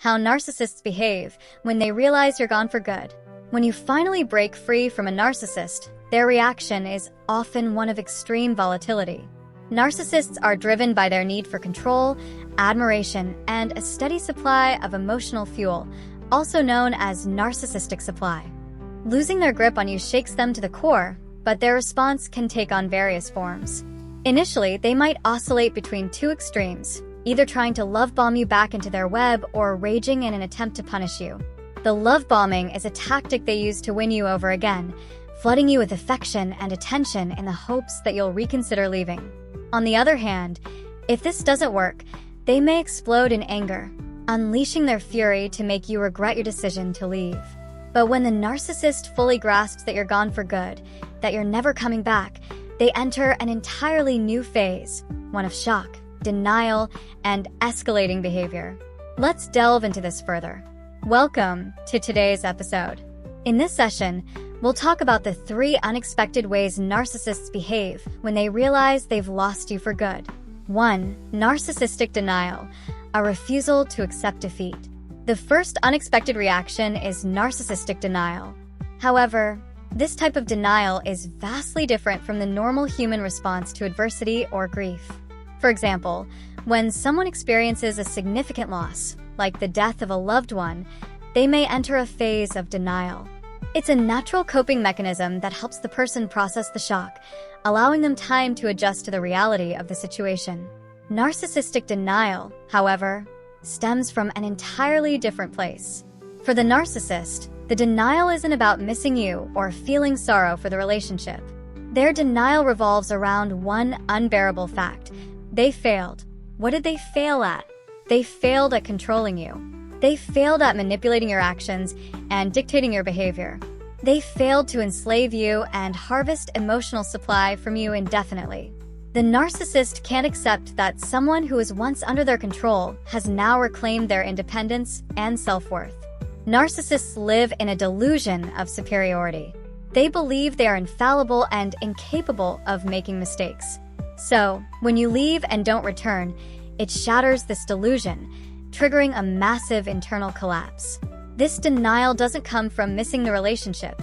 How narcissists behave when they realize you're gone for good. When you finally break free from a narcissist, their reaction is often one of extreme volatility. Narcissists are driven by their need for control, admiration, and a steady supply of emotional fuel, also known as narcissistic supply. Losing their grip on you shakes them to the core, but their response can take on various forms. Initially, they might oscillate between two extremes, either trying to love bomb you back into their web or raging in an attempt to punish you. The love bombing is a tactic they use to win you over again, flooding you with affection and attention in the hopes that you'll reconsider leaving. On the other hand, if this doesn't work, they may explode in anger, unleashing their fury to make you regret your decision to leave. But when the narcissist fully grasps that you're gone for good, that you're never coming back, they enter an entirely new phase, one of shock, denial, and escalating behavior. Let's delve into this further. Welcome to today's episode. In this session, we'll talk about the 3 unexpected ways narcissists behave when they realize they've lost you for good. 1. Narcissistic denial, a refusal to accept defeat. The first unexpected reaction is narcissistic denial. However, this type of denial is vastly different from the normal human response to adversity or grief. For example, when someone experiences a significant loss, like the death of a loved one, they may enter a phase of denial. It's a natural coping mechanism that helps the person process the shock, allowing them time to adjust to the reality of the situation. Narcissistic denial, however, stems from an entirely different place. For the narcissist, the denial isn't about missing you or feeling sorrow for the relationship. Their denial revolves around one unbearable fact. They failed. What did they fail at? They failed at controlling you. They failed at manipulating your actions and dictating your behavior. They failed to enslave you and harvest emotional supply from you indefinitely. The narcissist can't accept that someone who was once under their control has now reclaimed their independence and self-worth. Narcissists live in a delusion of superiority. They believe they are infallible and incapable of making mistakes. So, when you leave and don't return, it shatters this delusion, triggering a massive internal collapse. This denial doesn't come from missing the relationship.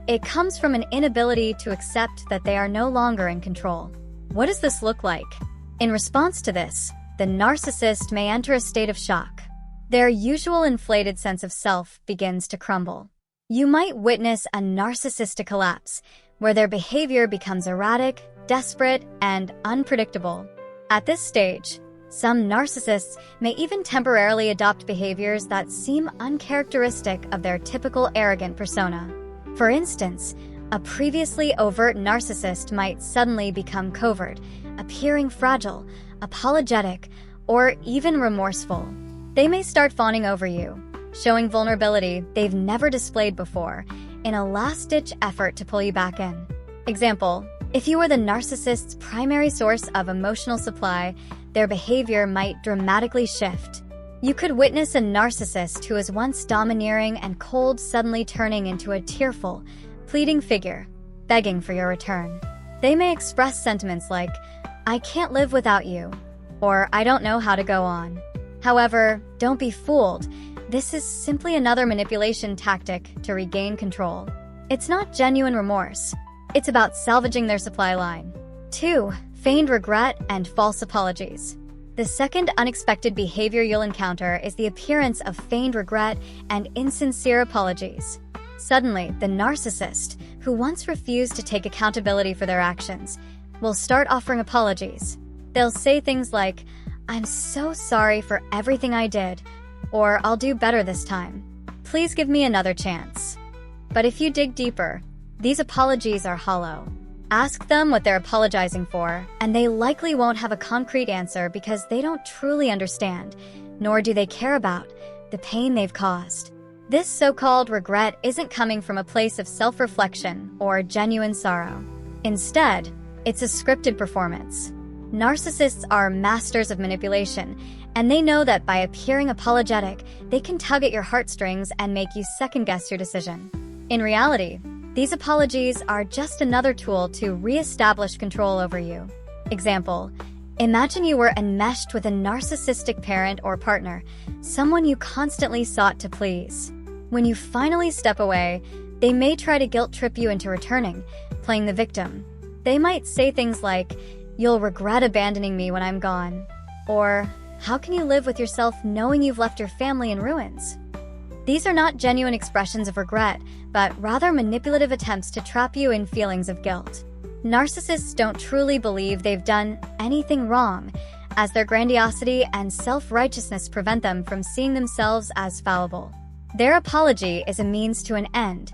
It comes from an inability to accept that they are no longer in control. What does this look like? In response to this, the narcissist may enter a state of shock. Their usual inflated sense of self begins to crumble. You might witness a narcissistic collapse, where their behavior becomes erratic, desperate, and unpredictable. At this stage, some narcissists may even temporarily adopt behaviors that seem uncharacteristic of their typical arrogant persona. For instance, a previously overt narcissist might suddenly become covert, appearing fragile, apologetic, or even remorseful. They may start fawning over you, showing vulnerability they've never displayed before, in a last-ditch effort to pull you back in. Example, if you were the narcissist's primary source of emotional supply, their behavior might dramatically shift. You could witness a narcissist who was once domineering and cold suddenly turning into a tearful, pleading figure, begging for your return. They may express sentiments like, "I can't live without you," or "I don't know how to go on." However, don't be fooled. This is simply another manipulation tactic to regain control. It's not genuine remorse. It's about salvaging their supply line. 2. Feigned regret and false apologies. The second unexpected behavior you'll encounter is the appearance of feigned regret and insincere apologies. Suddenly, the narcissist, who once refused to take accountability for their actions, will start offering apologies. They'll say things like, "I'm so sorry for everything I did," or "I'll do better this time. Please give me another chance." But if you dig deeper, these apologies are hollow. Ask them what they're apologizing for, and they likely won't have a concrete answer because they don't truly understand, nor do they care about, the pain they've caused. This so-called regret isn't coming from a place of self-reflection or genuine sorrow. Instead, it's a scripted performance. Narcissists are masters of manipulation, and they know that by appearing apologetic, they can tug at your heartstrings and make you second-guess your decision. In reality, these apologies are just another tool to re-establish control over you. Example, Imagine you were enmeshed with a narcissistic parent or partner, someone you constantly sought to please. When you finally step away, they may try to guilt trip you into returning, playing the victim. They might say things like, "You'll regret abandoning me when I'm gone," or "How can you live with yourself knowing you've left your family in ruins?" These are not genuine expressions of regret, but rather manipulative attempts to trap you in feelings of guilt. Narcissists don't truly believe they've done anything wrong, as their grandiosity and self-righteousness prevent them from seeing themselves as fallible. Their apology is a means to an end,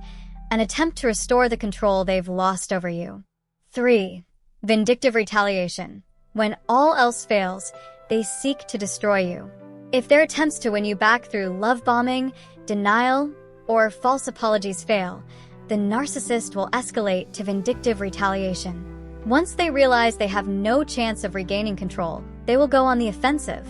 an attempt to restore the control they've lost over you. 3. Vindictive retaliation. When all else fails, they seek to destroy you. If their attempts to win you back through love bombing, denial, or false apologies fail, the narcissist will escalate to vindictive retaliation. Once they realize they have no chance of regaining control, they will go on the offensive.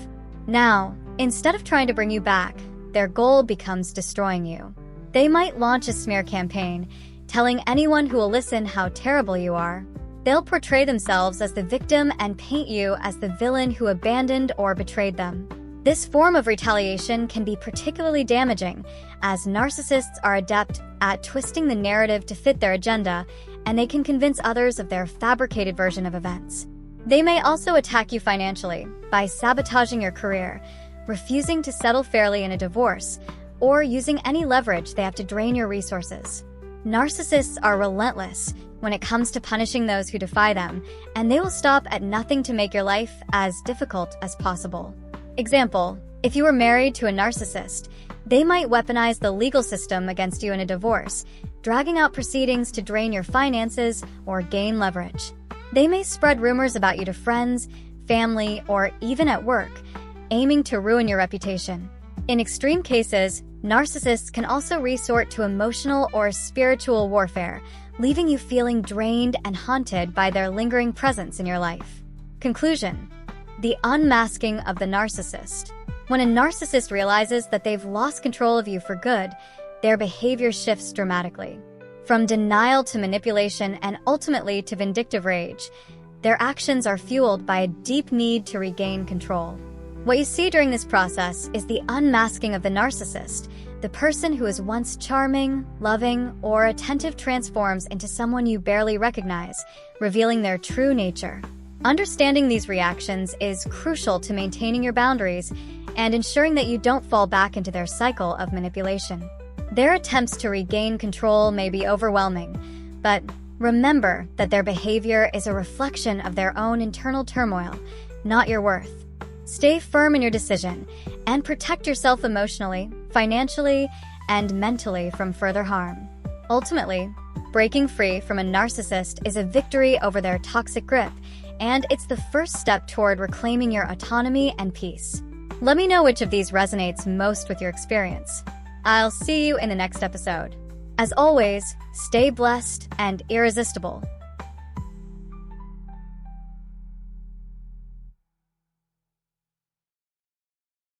Now, instead of trying to bring you back, their goal becomes destroying you. They might launch a smear campaign, telling anyone who will listen how terrible you are. They'll portray themselves as the victim and paint you as the villain who abandoned or betrayed them. This form of retaliation can be particularly damaging, as narcissists are adept at twisting the narrative to fit their agenda, and they can convince others of their fabricated version of events. They may also attack you financially by sabotaging your career, refusing to settle fairly in a divorce, or using any leverage they have to drain your resources. Narcissists are relentless when it comes to punishing those who defy them, and they will stop at nothing to make your life as difficult as possible. Example, if you were married to a narcissist, they might weaponize the legal system against you in a divorce, dragging out proceedings to drain your finances or gain leverage. They may spread rumors about you to friends, family, or even at work, aiming to ruin your reputation. In extreme cases, narcissists can also resort to emotional or spiritual warfare, leaving you feeling drained and haunted by their lingering presence in your life. Conclusion: the unmasking of the narcissist. When a narcissist realizes that they've lost control of you for good, their behavior shifts dramatically. From denial to manipulation and ultimately to vindictive rage, their actions are fueled by a deep need to regain control. What you see during this process is the unmasking of the narcissist. The person who was once charming, loving, or attentive transforms into someone you barely recognize, revealing their true nature. Understanding these reactions is crucial to maintaining your boundaries and ensuring that you don't fall back into their cycle of manipulation. Their attempts to regain control may be overwhelming, but remember that their behavior is a reflection of their own internal turmoil, not your worth. Stay firm in your decision and protect yourself emotionally, financially, and mentally from further harm. Ultimately, breaking free from a narcissist is a victory over their toxic grip, and it's the first step toward reclaiming your autonomy and peace. Let me know which of these resonates most with your experience. I'll see you in the next episode. As always, stay blessed and irresistible.